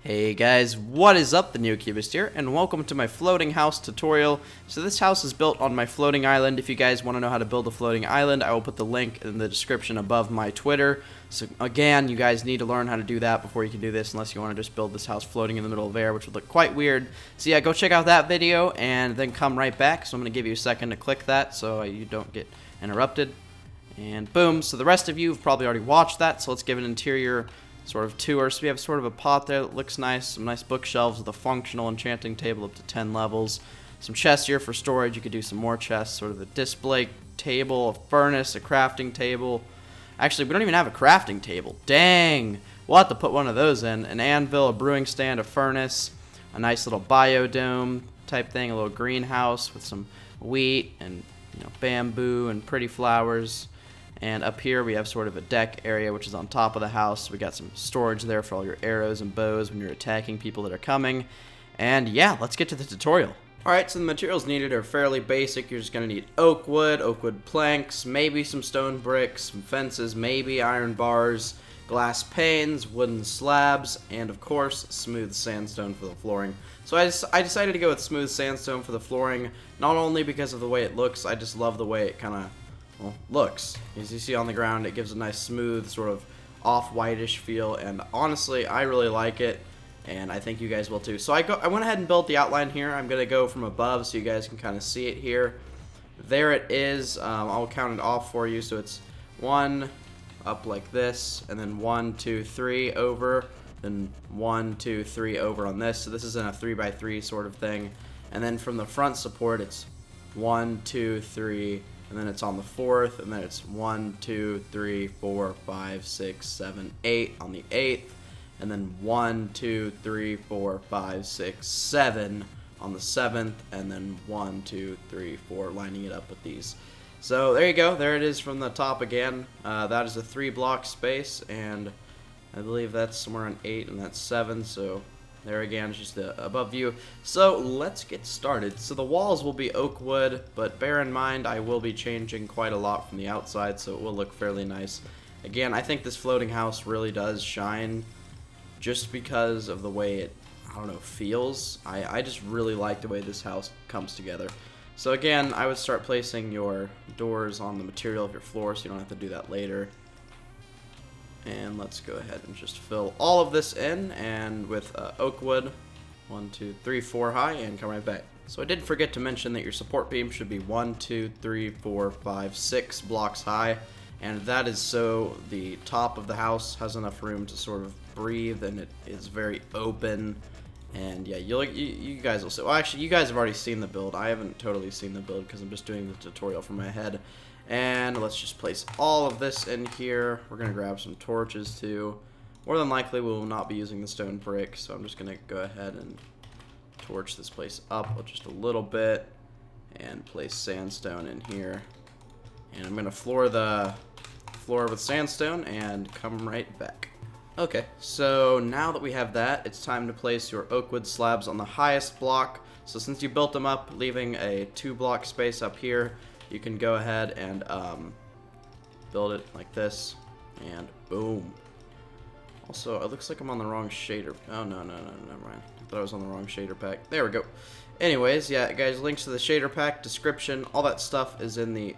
Hey guys, what is up? The NeoCubist here, and welcome to my floating house tutorial. So this house is built on my floating island. If you guys want to know how to build a floating island, I will put the link in the description above my Twitter. So again, you guys need to learn how to do that before you can do this, unless you want to just build this house floating in the middle of air, which would look quite weird. So yeah, go check out that video, and then come right back. So I'm going to give you a second to click that so you don't get interrupted. And boom, so the rest of you have probably already watched that, so let's give an interior sort of tour. So we have sort of a pot there that looks nice, some nice bookshelves with a functional enchanting table up to 10 levels, some chests here for storage. You could do some more chests, sort of a display table, a furnace, a crafting table. Actually, we don't even have a crafting table. Dang! We'll have to put one of those in. An anvil, a brewing stand, a furnace, a nice little biodome type thing, a little greenhouse with some wheat and bamboo and pretty flowers. And up here we have sort of a deck area which is on top of the house. We got some storage there for all your arrows and bows when you're attacking people that are coming. And yeah, let's get to the tutorial. Alright, so the materials needed are fairly basic. You're just going to need oak wood planks, maybe some stone bricks, some fences, maybe iron bars, glass panes, wooden slabs, and of course smooth sandstone for the flooring. So I decided to go with smooth sandstone for the flooring, not only because of the way it looks, I just love the way it kind of looks. As you see on the ground, it gives a nice smooth sort of off-whitish feel, and honestly I really like it, and I think you guys will too. So I went ahead and built the outline here. I'm gonna go from above so you guys can kind of see it here. There it is. I'll count it off for you. So it's 1 up like this, and then 1 2 3 over, then 1 2 3 over on this. So this is in a 3x3 sort of thing, and then from the front support it's 1 2 3, and then it's on the 4th, and then it's 1 2 3 4 5 6 7 8 on the 8th, and then 1 2 3 4 5 6 7 on the 7th, and then 1 2 3 4 lining it up with these. So there you go, there it is from the top again. That is a 3-block space, and I believe that's somewhere on 8, and that's 7, so there again, it's just the above view. So let's get started. So the walls will be oak wood, but bear in mind I will be changing quite a lot from the outside, so it will look fairly nice. Again, I think this floating house really does shine just because of the way it, feels. I just really like the way this house comes together. So again, I would start placing your doors on the material of your floor so you don't have to do that later. And let's go ahead and just fill all of this in, and with oak wood, 1 2 3 4 high, and come right back. So I did forget to mention that your support beam should be 1 2 3 4 5 6 blocks high, and that is so the top of the house has enough room to sort of breathe, and it is very open. And yeah, you guys will see. Well, actually, you guys have already seen the build. I haven't totally seen the build because I'm just doing the tutorial from my head. And let's just place all of this in here. We're going to grab some torches too. More than likely we will not be using the stone brick, so I'm just going to go ahead and torch this place up just a little bit and place sandstone in here. And I'm going to floor the floor with sandstone and come right back. Okay, so now that we have that, it's time to place your oak wood slabs on the highest block. So since you built them up, leaving a 2-block space up here, you can go ahead and build it like this, and boom. Also, it looks like I'm on the wrong shader. Oh, no, never mind. I thought I was on the wrong shader pack. There we go. Anyways, yeah, guys, links to the shader pack, description, all that stuff is in the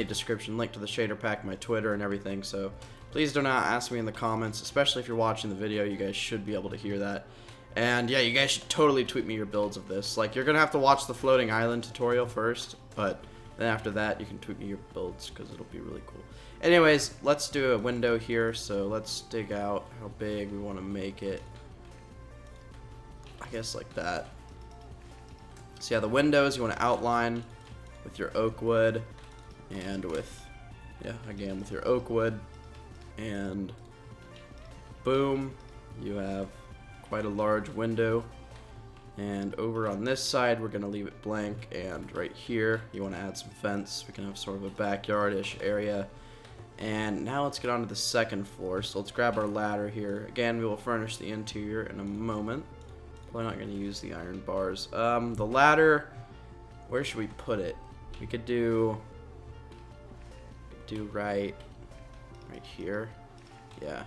description. Link to the shader pack, my Twitter, and everything, so please do not ask me in the comments, especially if you're watching the video. You guys should be able to hear that. And yeah, you guys should totally tweet me your builds of this. Like, you're going to have to watch the floating island tutorial first, but then after that, you can tweet me your builds because it'll be really cool. Anyways, let's do a window here. So let's dig out how big we want to make it. I guess like that. So yeah, the windows you want to outline with your oak wood and with, again with your oak wood. And boom, you have quite a large window. And over on this side, we're going to leave it blank, and right here, you want to add some fence. We can have sort of a backyard-ish area. And now let's get on to the second floor. So let's grab our ladder here. Again, we will furnish the interior in a moment. Probably not going to use the iron bars. The ladder, where should we put it? We could do right here. Yeah.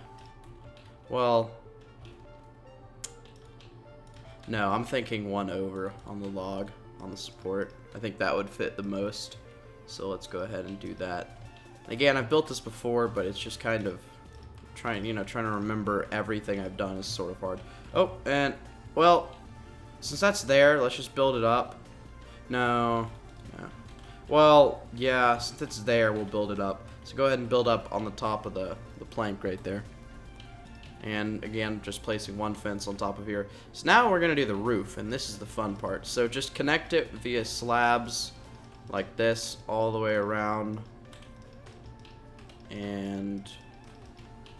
Well, No, I'm thinking one over on the log, on the support. I think that would fit the most. So let's go ahead and do that. Again, I've built this before, but it's just kind of trying to remember everything I've done is sort of hard. Oh, and, well, since that's there, let's just build it up. No. Well, yeah, since it's there, we'll build it up. So go ahead and build up on the top of the plank right there. And again, just placing one fence on top of here. So now we're going to do the roof, and this is the fun part. So just connect it via slabs like this all the way around. And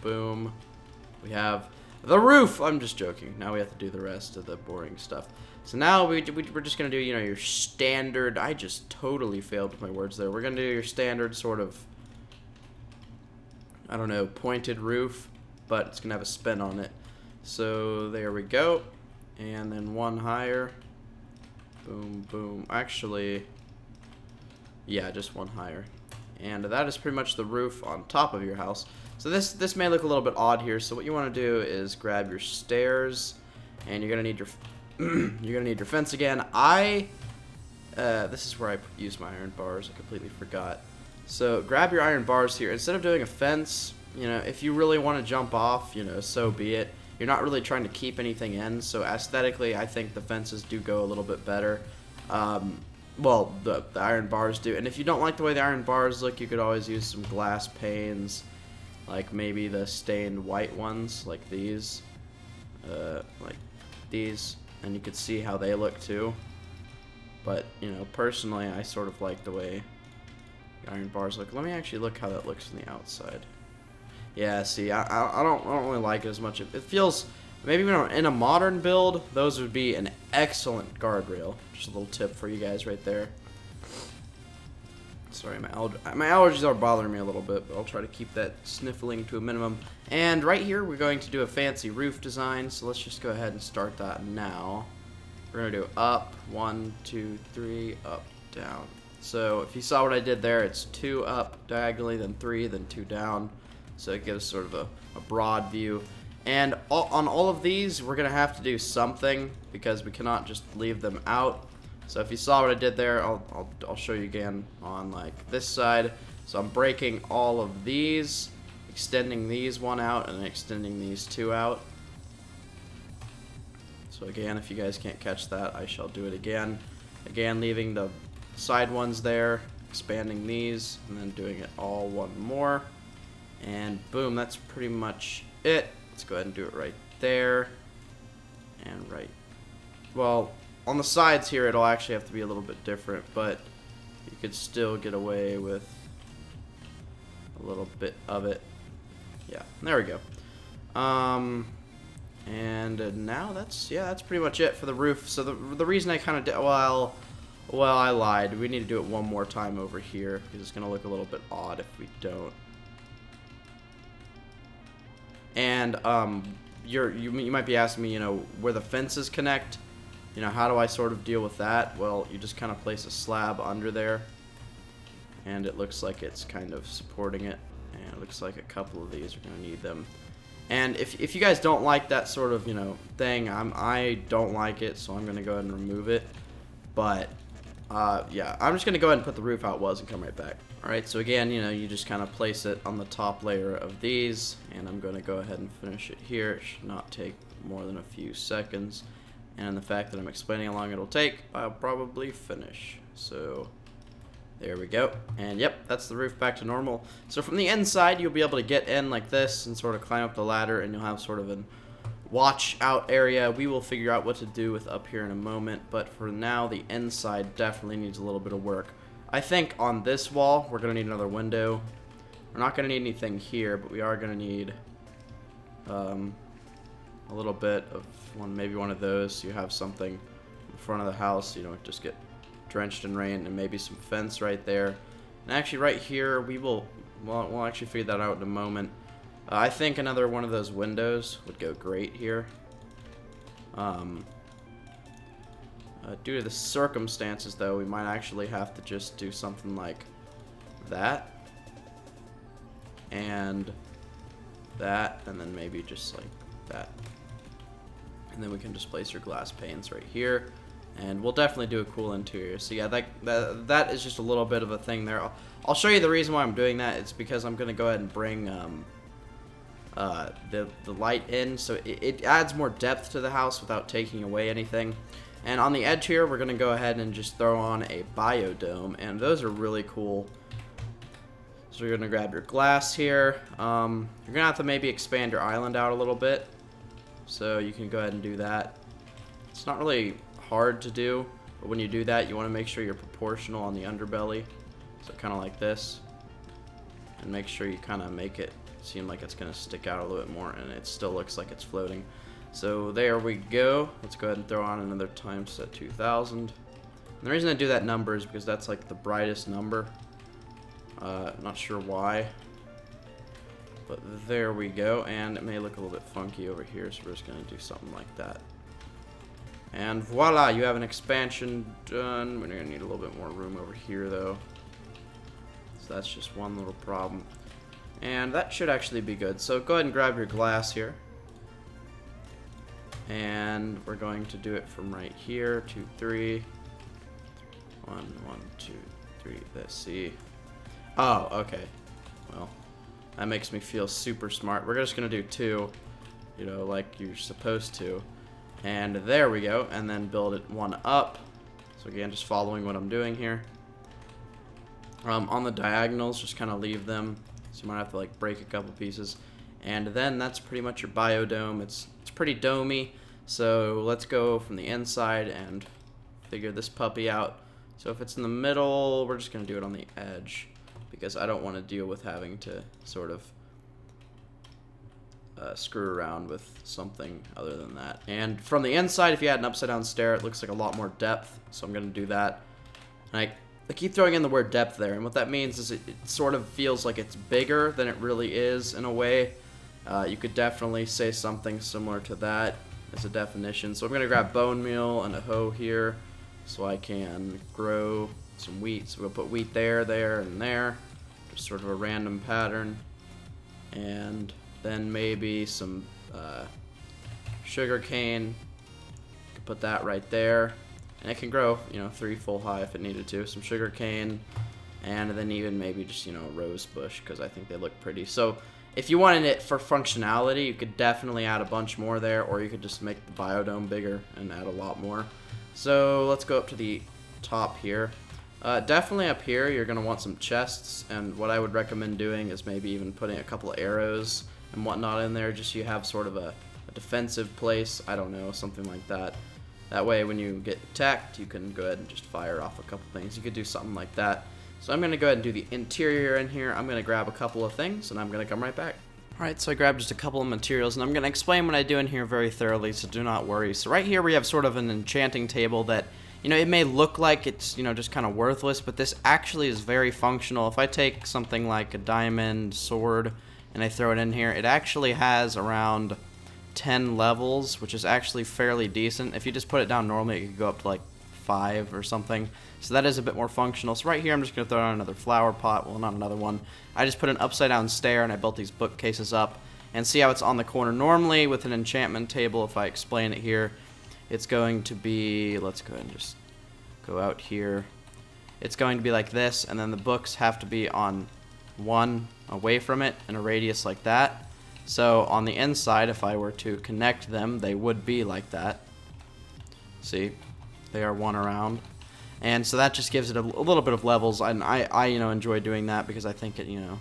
boom. We have the roof. I'm just joking. Now we have to do the rest of the boring stuff. So now we're just going to do, your standard. I just totally failed with my words there. We're going to do your standard sort of, I don't know, pointed roof, but it's going to have a spin on it. So there we go. And then one higher. Boom, boom. Actually, yeah, just one higher. And that is pretty much the roof on top of your house. So this may look a little bit odd here. So what you want to do is grab your stairs, and you're gonna need your fence again. This is where I use my iron bars. I completely forgot. So grab your iron bars here. Instead of doing a fence, if you really want to jump off, so be it. You're not really trying to keep anything in. So aesthetically, I think the fences do go a little bit better. Well, the iron bars do. And if you don't like the way the iron bars look, you could always use some glass panes, like maybe the stained white ones, like these. And you could see how they look too. But, personally, I sort of like the way the iron bars look. Let me actually look how that looks from the outside. Yeah, see, I don't really like it as much. It feels, maybe in a modern build, those would be an excellent guardrail. Just a little tip for you guys right there. Sorry, my allergies are bothering me a little bit, but I'll try to keep that sniffling to a minimum. And right here, we're going to do a fancy roof design, so let's just go ahead and start that now. We're going to do up, 1, 2, 3, up, down. So if you saw what I did there, it's 2 up diagonally, then 3, then 2 down. So it gives sort of a broad view. And on all of these, we're going to have to do something because we cannot just leave them out. So if you saw what I did there, I'll show you again on like this side. So I'm breaking all of these, extending these one out, and then extending these 2 out. So again, if you guys can't catch that, I shall do it again. Again, leaving the side ones there, expanding these, and then doing it all one more. And boom, that's pretty much it. Let's go ahead and do it right there. And right, well, on the sides here, it'll actually have to be a little bit different, but you could still get away with a little bit of it. Yeah, there we go. And now that's pretty much it for the roof. So the reason I kind of did, well, I lied. We need to do it one more time over here because it's gonna look a little bit odd if we don't. And you might be asking me, where the fences connect. How do I sort of deal with that? Well, you just kind of place a slab under there, and it looks like it's kind of supporting it. And it looks like a couple of these are going to need them. And if you guys don't like that sort of, thing, I don't like it, so I'm going to go ahead and remove it. But, yeah, I'm just going to go ahead and put the roof how it was and come right back. Alright, so again, you just kind of place it on the top layer of these, and I'm going to go ahead and finish it here. It should not take more than a few seconds. And the fact that I'm explaining how long it'll take, I'll probably finish. So there we go. And yep, that's the roof back to normal. So from the inside, you'll be able to get in like this and sort of climb up the ladder, and you'll have sort of an watch out area. We will figure out what to do with up here in a moment, but for now, the inside definitely needs a little bit of work. I think on this wall, we're going to need another window. We're not going to need anything here, but we are going to need a little bit of maybe one of those, so you have something in front of the house, so you don't just get drenched in rain, and maybe some fence right there. And actually right here, we'll actually figure that out in a moment. I think another one of those windows would go great here. Due to the circumstances, though, we might actually have to just do something like that. And that, and then maybe just like that. And then we can just place your glass panes right here. And we'll definitely do a cool interior. So yeah, that is just a little bit of a thing there. I'll show you the reason why I'm doing that. It's because I'm going to go ahead and bring the light in. So it adds more depth to the house without taking away anything. And on the edge here, we're going to go ahead and just throw on a biodome. And those are really cool. So you're going to grab your glass here. You're going to have to maybe expand your island out a little bit. So you can go ahead and do that. It's not really hard to do, but when you do that, you want to make sure you're proportional on the underbelly. So kind of like this. And make sure you kind of make it seem like it's going to stick out a little bit more, and it still looks like it's floating. So there we go. Let's go ahead and throw on another time set 2000. And the reason I do that number is because that's like the brightest number. Not sure why. But there we go, and it may look a little bit funky over here, so we're just going to do something like that. And voila, you have an expansion done. We're going to need a little bit more room over here, though. So that's just one little problem. And that should actually be good. So go ahead and grab your glass here. And we're going to do it from right here, 2, 3. 1, 1, 2, 3. Let's see. Oh, okay. Well, that makes me feel super smart. We're just going to do 2, you know, like you're supposed to. And there we go. And then build it 1 up. So again, just following what I'm doing here. On the diagonals, just kind of leave them. So you might have to like break a couple pieces. And then that's pretty much your biodome. It's pretty domey. So let's go from the inside and figure this puppy out. So if it's in the middle, we're just going to do it on the edge, because I don't want to deal with having to sort of screw around with something other than that. And from the inside, if you had an upside down stair, it looks like a lot more depth. So I'm going to do that. And I keep throwing in the word depth there, and what that means is it sort of feels like it's bigger than it really is in a way. You could definitely say something similar to that as a definition. So I'm going to grab bone meal and a hoe here so I can grow some wheat. So we'll put wheat there, there, and there. Just sort of a random pattern. And then maybe some sugar cane. Could put that right there. And it can grow, you know, 3 full high if it needed to. Some sugar cane, and then even maybe just, you know, a rose bush, because I think they look pretty. So if you wanted it for functionality, you could definitely add a bunch more there, or you could just make the biodome bigger and add a lot more. So let's go up to the top here. Definitely up here, you're going to want some chests, and what I would recommend doing is maybe even putting a couple of arrows and whatnot in there, just so you have sort of a defensive place. I don't know, something like that. That way, when you get attacked, you can go ahead and just fire off a couple things. You could do something like that. So I'm going to go ahead and do the interior in here. I'm going to grab a couple of things, and I'm going to come right back. Alright, so I grabbed just a couple of materials, and I'm going to explain what I do in here very thoroughly, so do not worry. So right here we have sort of an enchanting table that, you know, it may look like it's, you know, just kind of worthless, but this actually is very functional. If I take something like a diamond sword and I throw it in here, it actually has around 10 levels, which is actually fairly decent. If you just put it down normally, it could go up to like 5 or something. So that is a bit more functional. So right here, I'm just going to throw on another flower pot. Well, not another one. I just put an upside down stair, and I built these bookcases up. And see how it's on the corner. Normally, with an enchantment table, if I explain it here, it's going to be, let's go ahead and just go out here. It's going to be like this, and then the books have to be on one away from it in a radius like that. So on the inside, if I were to connect them, they would be like that. See, they are one around. And so that just gives it a little bit of levels, and I you know, enjoy doing that because I think it, you know,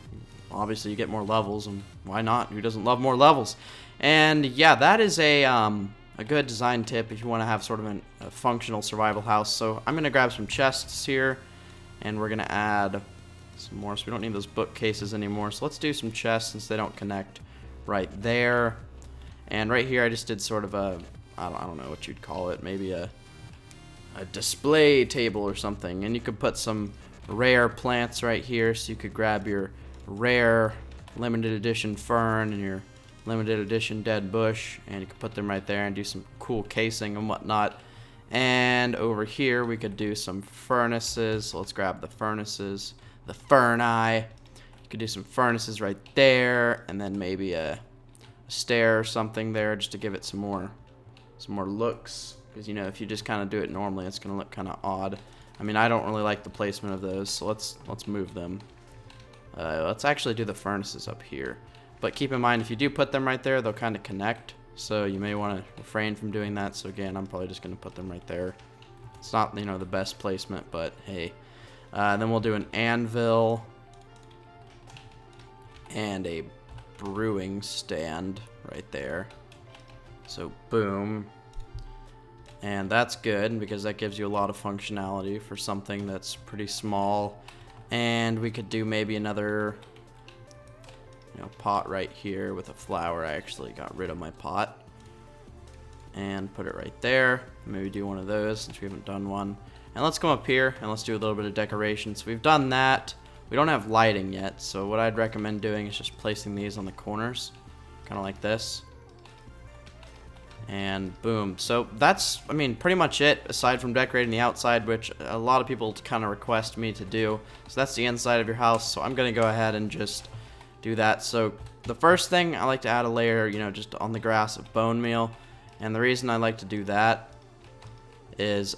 obviously you get more levels, and why not? Who doesn't love more levels? And yeah, that is a good design tip if you want to have sort of a functional survival house. So I'm going to grab some chests here, and we're going to add some more, so we don't need those bookcases anymore. So let's do some chests since they don't connect right there. And right here I just did sort of a, I don't know what you'd call it, maybe a display table or something. And you could put some rare plants right here, so you could grab your rare limited edition fern and your limited edition dead bush, and you could put them right there and do some cool casing and whatnot. And over here we could do some furnaces. So let's grab the furnaces, the ferni. You could do some furnaces right there, and then maybe a stair or something there just to give it some more some more looks. Because, you know, if you just kind of do it normally, it's going to look kind of odd. I mean, I don't really like the placement of those, so let's move them. Let's actually do the furnaces up here. But keep in mind, if you do put them right there, they'll kind of connect. So you may want to refrain from doing that. So again, I'm probably just going to put them right there. It's not, you know, the best placement, but hey. Then we'll do an anvil and a brewing stand right there. So boom. And that's good because that gives you a lot of functionality for something that's pretty small. And we could do maybe another, you know, pot right here with a flower. I actually got rid of my pot and put it right there. Maybe do one of those since we haven't done one. And let's come up here and let's do a little bit of decoration. So we've done that. We don't have lighting yet, so what I'd recommend doing is just placing these on the corners, kind of like this. And boom. So that's, I mean, pretty much it, aside from decorating the outside, which a lot of people kind of request me to do. So that's the inside of your house, so I'm going to go ahead and just do that. So the first thing, I like to add a layer, you know, just on the grass of bone meal. And the reason I like to do that is,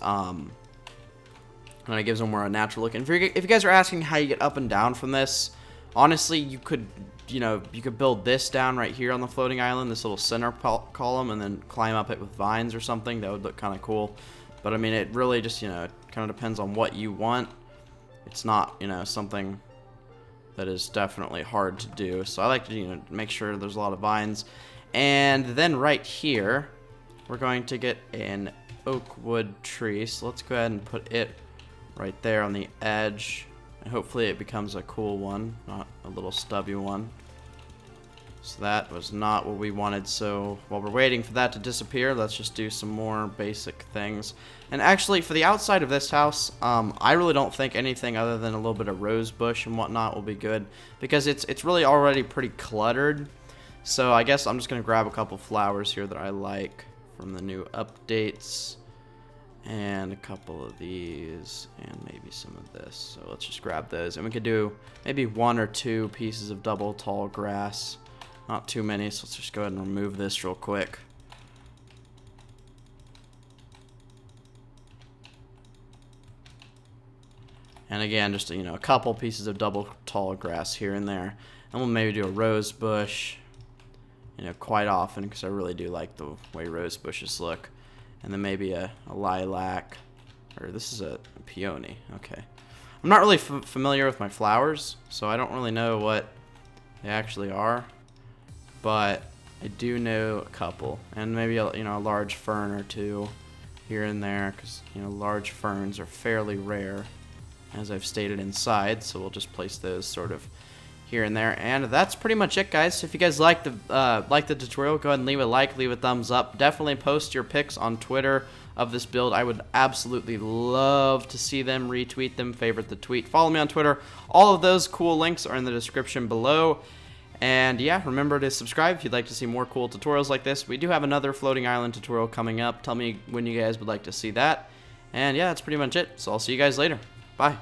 and it gives them more a natural look. And if you guys are asking how you get up and down from this, honestly, you could, you know, you could build this down right here on the floating island, this little center column, and then climb up it with vines or something. That would look kind of cool. But I mean, it really just, you know, it kind of depends on what you want. It's not, you know, something that is definitely hard to do. So I like to, you know, make sure there's a lot of vines. And then right here, we're going to get an oak wood tree. So let's go ahead and put it right there on the edge, and hopefully it becomes a cool one, not a little stubby one. So that was not what we wanted. So while we're waiting for that to disappear, let's just do some more basic things. And actually, for the outside of this house, I really don't think anything other than a little bit of rose bush and whatnot will be good, because it's really already pretty cluttered. So I guess I'm just gonna grab a couple flowers here that I like from the new updates. And a couple of these, and maybe some of this. So let's just grab those, and we could do maybe 1 or 2 pieces of double tall grass. Not too many, so let's just go ahead and remove this real quick. And again, just, you know, a couple pieces of double tall grass here and there. And we'll maybe do a rose bush, you know, quite often, because I really do like the way rose bushes look. And then maybe a lilac, or this is a peony. Okay. I'm not really familiar with my flowers, so I don't really know what they actually are. But I do know a couple, and maybe a, you know, a large fern or 2 here and there, because, you know, large ferns are fairly rare, as I've stated inside. So we'll just place those sort of here and there. And that's pretty much it, guys. So if you guys like the tutorial, go ahead and leave a like, leave a thumbs up. Definitely post your pics on Twitter of this build. I would absolutely love to see them. Retweet them, favorite the tweet, follow me on Twitter. All of those cool links are in the description below. And yeah, remember to subscribe if you'd like to see more cool tutorials like this. We do have another floating island tutorial coming up. Tell me when you guys would like to see that. And yeah, that's pretty much it. So I'll see you guys later. Bye.